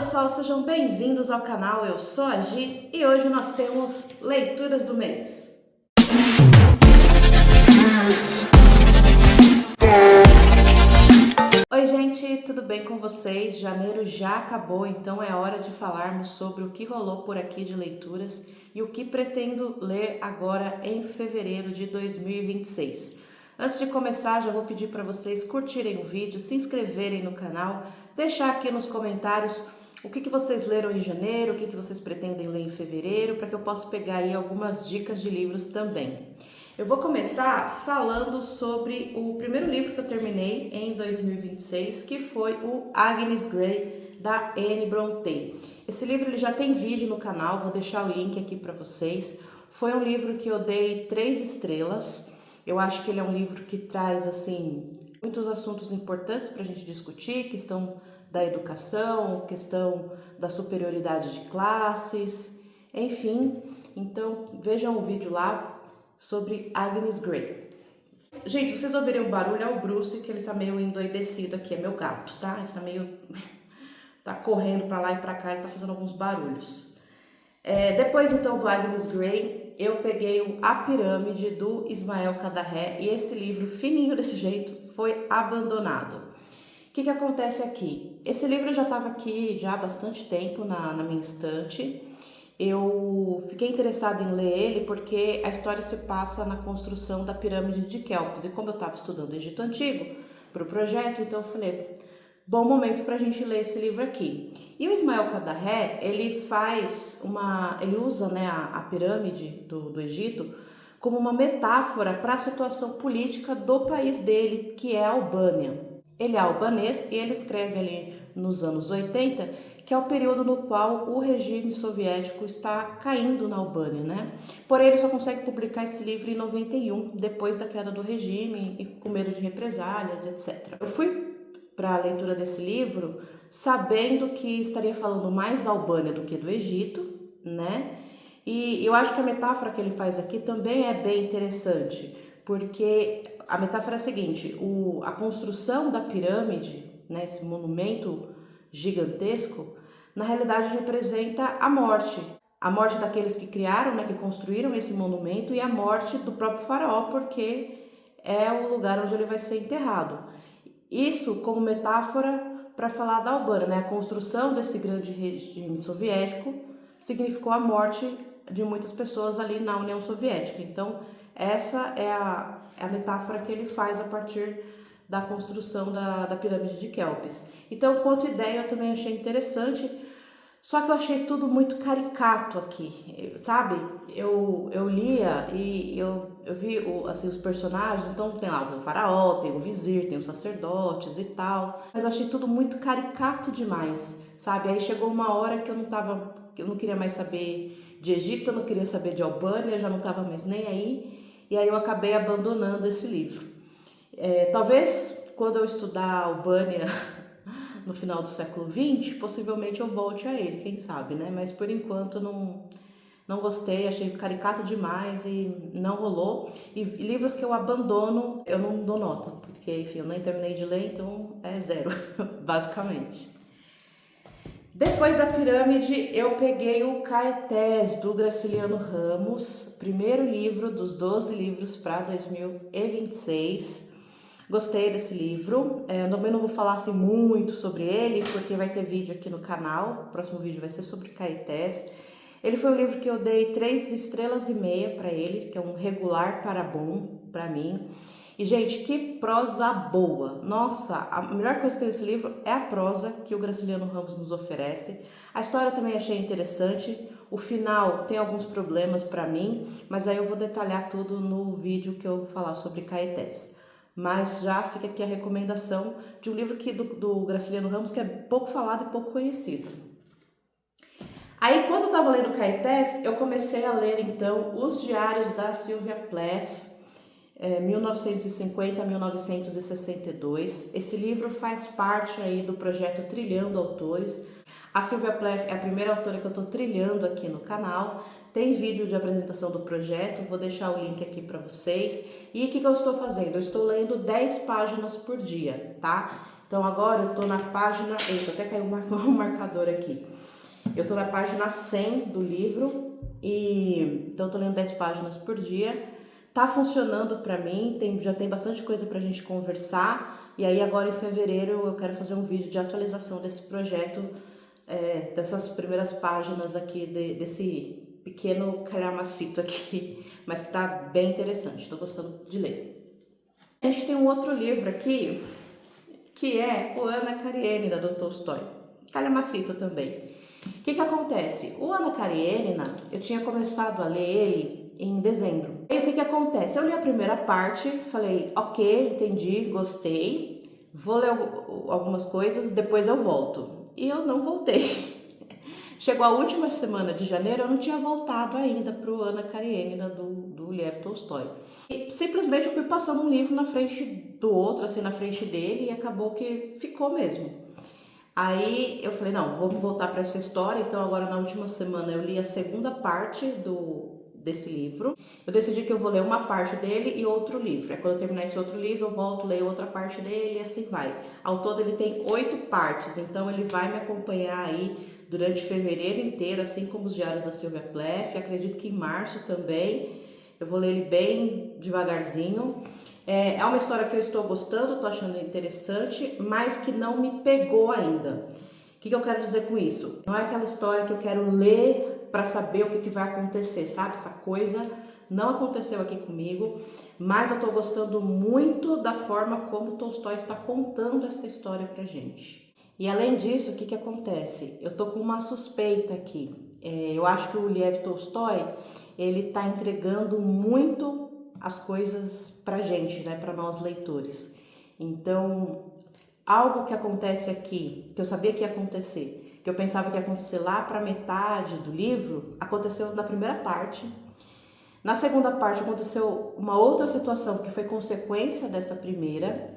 pessoal, sejam bem-vindos ao canal. Eu sou a Gi e hoje nós temos leituras do mês. Oi gente, tudo bem com vocês? Janeiro já acabou, então é hora de falarmos sobre o que rolou por aqui de leituras e o que pretendo ler agora em fevereiro de 2026. Antes de começar, já vou pedir para vocês curtirem o vídeo, se inscreverem no canal, deixar aqui nos comentários o que vocês leram em janeiro, o que vocês pretendem ler em fevereiro, para que eu possa pegar aí algumas dicas de livros também. Eu vou começar falando sobre o primeiro livro que eu terminei em 2026, que foi o Agnes Grey, da Anne Brontë. Esse livro ele já tem vídeo no canal, vou deixar o link aqui para vocês. Foi um livro que eu dei 3 estrelas. Eu acho que ele é um livro que traz, assim, muitos assuntos importantes para a gente discutir, questão da educação, questão da superioridade de classes, enfim. Então, vejam o vídeo lá sobre Agnes Grey. Gente, vocês ouvirem o barulho, é o Bruce, que ele tá meio endoidecido aqui, é meu gato, tá? Ele tá meio... tá correndo pra lá e pra cá, ele tá fazendo alguns barulhos. Depois, então, do Agnes Grey, eu peguei o A Pirâmide, do Ismael Kadare, e esse livro, fininho desse jeito, foi abandonado. O que acontece aqui? Esse livro já estava aqui já há bastante tempo na minha estante. Eu fiquei interessada em ler ele porque a história se passa na construção da pirâmide de Quéops. E como eu estava estudando o Egito Antigo para o projeto, então eu falei, bom momento para a gente ler esse livro aqui. E o Ismael Kadare, ele usa, né, a pirâmide do Egito como uma metáfora para a situação política do país dele, que é a Albânia. Ele é albanês e ele escreve ali nos anos 80, que é o período no qual o regime soviético está caindo na Albânia, né? Porém, ele só consegue publicar esse livro em 91, depois da queda do regime e com medo de represálias, etc. Eu fui para a leitura desse livro sabendo que estaria falando mais da Albânia do que do Egito, né? E eu acho que a metáfora que ele faz aqui também é bem interessante, porque a metáfora é a seguinte, a construção da pirâmide, né, esse monumento gigantesco, na realidade representa a morte daqueles que criaram, né, que construíram esse monumento, e a morte do próprio faraó, porque é o lugar onde ele vai ser enterrado. Isso como metáfora para falar da Albânia, né, a construção desse grande regime soviético significou a morte de muitas pessoas ali na União Soviética. Então, essa é a metáfora que ele faz a partir da construção da pirâmide de Quéops. Então, quanto ideia, eu também achei interessante, só que eu achei tudo muito caricato aqui, sabe? Eu lia e eu vi assim, os personagens, então tem lá o faraó, tem o vizir, tem os sacerdotes e tal, mas eu achei tudo muito caricato demais, sabe? Aí chegou uma hora que eu não queria mais saber de Egito, eu não queria saber de Albânia, já não estava mais nem aí, e aí eu acabei abandonando esse livro. Talvez quando eu estudar Albânia no final do século XX, possivelmente eu volte a ele, quem sabe, né? Mas por enquanto não gostei, achei caricato demais e não rolou. E livros que eu abandono, eu não dou nota, porque, enfim, eu nem terminei de ler, então é 0, basicamente. Depois da pirâmide, eu peguei o Caetés, do Graciliano Ramos, primeiro livro dos 12 livros para 2026. Gostei desse livro, também não vou falar assim muito sobre ele, porque vai ter vídeo aqui no canal, o próximo vídeo vai ser sobre Caetés. Ele foi um livro que eu dei 3 estrelas e meia para ele, que é um regular para bom para mim. E, gente, que prosa boa! Nossa, a melhor coisa que tem nesse livro é a prosa que o Graciliano Ramos nos oferece. A história também achei interessante. O final tem alguns problemas para mim, mas aí eu vou detalhar tudo no vídeo que eu vou falar sobre Caetés. Mas já fica aqui a recomendação de um livro do Graciliano Ramos que é pouco falado e pouco conhecido. Aí, quando eu estava lendo Caetés, eu comecei a ler, então, os diários da Sylvia Plath, 1950 a 1962. Esse livro faz parte aí do projeto Trilhando Autores. A Sylvia Plath é a primeira autora que eu estou trilhando aqui no canal. Tem vídeo de apresentação do projeto, vou deixar o link aqui para vocês. E o que eu estou fazendo? Eu estou lendo 10 páginas por dia, tá? Então agora eu tô na página, eita, até caiu um marcador aqui. Eu tô na página 100 do livro e então eu tô lendo 10 páginas por dia. Tá funcionando pra mim, já tem bastante coisa pra gente conversar. E aí agora em fevereiro eu quero fazer um vídeo de atualização desse projeto, dessas primeiras páginas aqui, desse pequeno calhamacito aqui, mas que tá bem interessante, tô gostando de ler. A gente tem um outro livro aqui, que é o Ana Karenina, do Tolstói, calhamacito também. O que acontece? O Ana Karenina, eu tinha começado a ler ele em dezembro. E o que acontece? Eu li a primeira parte, falei, ok, entendi, gostei, vou ler algumas coisas, depois eu volto. E eu não voltei. Chegou a última semana de janeiro, eu não tinha voltado ainda para o Ana Karenina, do Lev Tolstói. E simplesmente eu fui passando um livro na frente do outro, assim, na frente dele, e acabou que ficou mesmo. Aí eu falei, não, vou voltar para essa história. Então agora na última semana eu li a segunda parte desse livro. Eu decidi que eu vou ler uma parte dele e outro livro. Aí quando eu terminar esse outro livro, eu volto, leio outra parte dele e assim vai. Ao todo ele tem 8 partes, então ele vai me acompanhar aí durante fevereiro inteiro, assim como os Diários da Sylvia Plath. Acredito que em março também. Eu vou ler ele bem devagarzinho. É uma história que eu estou gostando, estou achando interessante, mas que não me pegou ainda. O que eu quero dizer com isso? Não é aquela história que eu quero ler para saber o que vai acontecer, sabe? Essa coisa não aconteceu aqui comigo, mas eu estou gostando muito da forma como Tolstói está contando essa história pra gente. E além disso, o que acontece? Eu tô com uma suspeita aqui. Eu acho que o Lev Tolstói, ele está entregando muito as coisas pra gente, né, para nós leitores. Então, algo que acontece aqui, que eu sabia que ia acontecer, que eu pensava que ia acontecer lá para metade do livro, aconteceu na primeira parte. Na segunda parte aconteceu uma outra situação que foi consequência dessa primeira.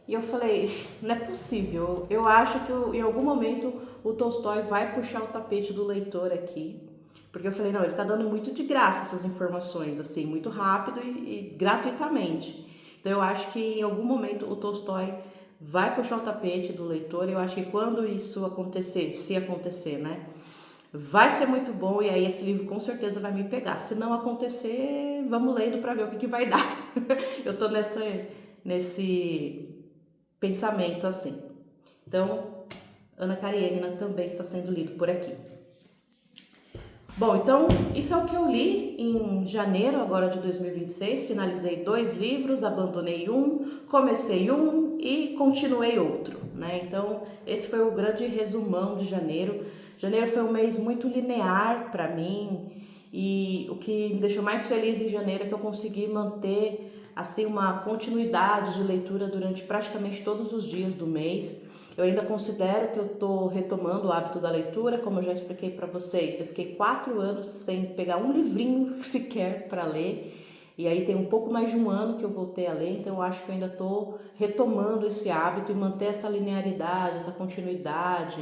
E eu falei, não é possível. Eu acho que em algum momento o Tolstói vai puxar o tapete do leitor aqui. Porque eu falei, não, ele tá dando muito de graça essas informações, assim, muito rápido e gratuitamente. Então eu acho que em algum momento o Tolstói vai puxar o tapete do leitor. E eu acho que quando isso acontecer, se acontecer, né, vai ser muito bom e aí esse livro com certeza vai me pegar. Se não acontecer, vamos lendo para ver o que vai dar. Eu tô nesse pensamento assim. Então, Ana Karenina também está sendo lido por aqui. Bom, então isso é o que eu li em janeiro agora de 2026. Finalizei 2 livros, abandonei um, comecei um e continuei outro, né? Então esse foi o grande resumão de janeiro. Janeiro foi um mês muito linear para mim e o que me deixou mais feliz em janeiro é que eu consegui manter assim uma continuidade de leitura durante praticamente todos os dias do mês. Eu ainda considero que eu estou retomando o hábito da leitura, como eu já expliquei para vocês. Eu fiquei 4 anos sem pegar um livrinho sequer para ler. E aí tem um pouco mais de um ano que eu voltei a ler, então eu acho que eu ainda estou retomando esse hábito e manter essa linearidade, essa continuidade,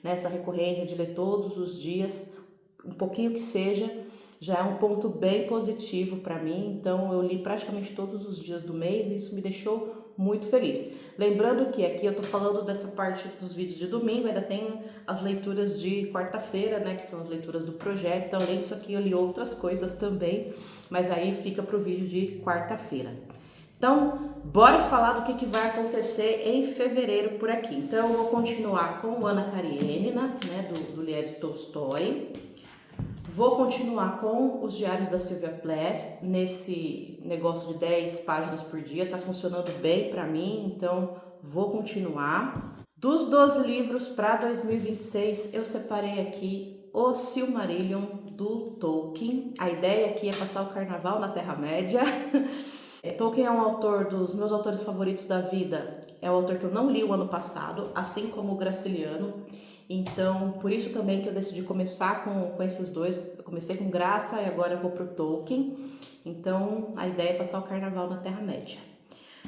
né, essa recorrência de ler todos os dias, um pouquinho que seja, já é um ponto bem positivo para mim. Então eu li praticamente todos os dias do mês e isso me deixou muito feliz. Lembrando que aqui eu tô falando dessa parte dos vídeos de domingo, ainda tem as leituras de quarta-feira, né, que são as leituras do projeto. Então, além disso aqui, eu li outras coisas também, mas aí fica pro vídeo de quarta-feira. Então, bora falar do que vai acontecer em fevereiro por aqui. Então, eu vou continuar com Ana Karenina, né, do Lev Tolstói. Vou continuar com os Diários da Sylvia Plath, nesse negócio de 10 páginas por dia, tá funcionando bem para mim, então vou continuar. Dos 12 livros para 2026, eu separei aqui o Silmarillion, do Tolkien. A ideia aqui é passar o carnaval na Terra-média. Tolkien é um autor dos meus autores favoritos da vida, é um autor que eu não li o ano passado, assim como o Graciliano. Então, por isso também que eu decidi começar com esses dois. Eu comecei com Graça e agora eu vou pro Tolkien. Então, a ideia é passar o carnaval na Terra-média.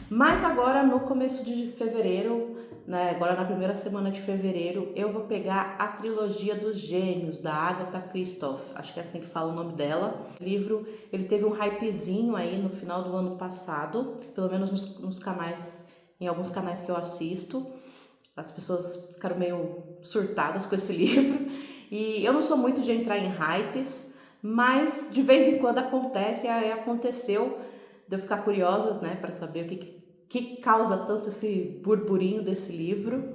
Mas agora, no começo de fevereiro, né, agora na primeira semana de fevereiro, eu vou pegar a trilogia dos Gêmeos, da Agatha Christie. Acho que é assim que fala o nome dela. O livro, ele teve um hypezinho aí no final do ano passado, pelo menos nos canais, em alguns canais que eu assisto. as pessoas ficaram meio surtadas com esse livro. E eu não sou muito de entrar em hypes, mas de vez em quando acontece, aí aconteceu de eu ficar curiosa, né, para saber o que causa tanto esse burburinho desse livro.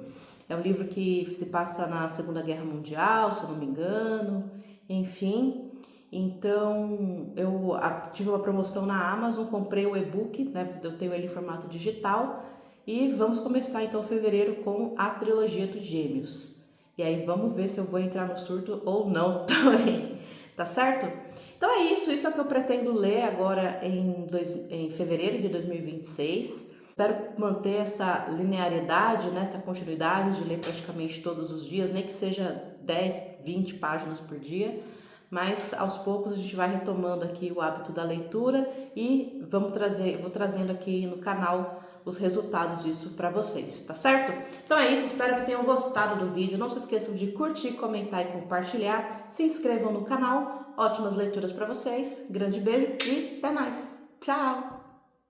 É um livro que se passa na Segunda Guerra Mundial, se eu não me engano, enfim. Então, eu tive uma promoção na Amazon, comprei o e-book, né, eu tenho ele em formato digital, e vamos começar então fevereiro com a trilogia dos Gêmeos. E aí vamos ver se eu vou entrar no surto ou não também, tá certo? Então é isso é o que eu pretendo ler agora em fevereiro de 2026. Espero manter essa linearidade, né, essa continuidade de ler praticamente todos os dias, nem que seja 10, 20 páginas por dia, mas aos poucos a gente vai retomando aqui o hábito da leitura e vou trazendo aqui no canal os resultados disso para vocês, tá certo? Então é isso, espero que tenham gostado do vídeo. Não se esqueçam de curtir, comentar e compartilhar. Se inscrevam no canal. Ótimas leituras para vocês. Grande beijo e até mais. Tchau!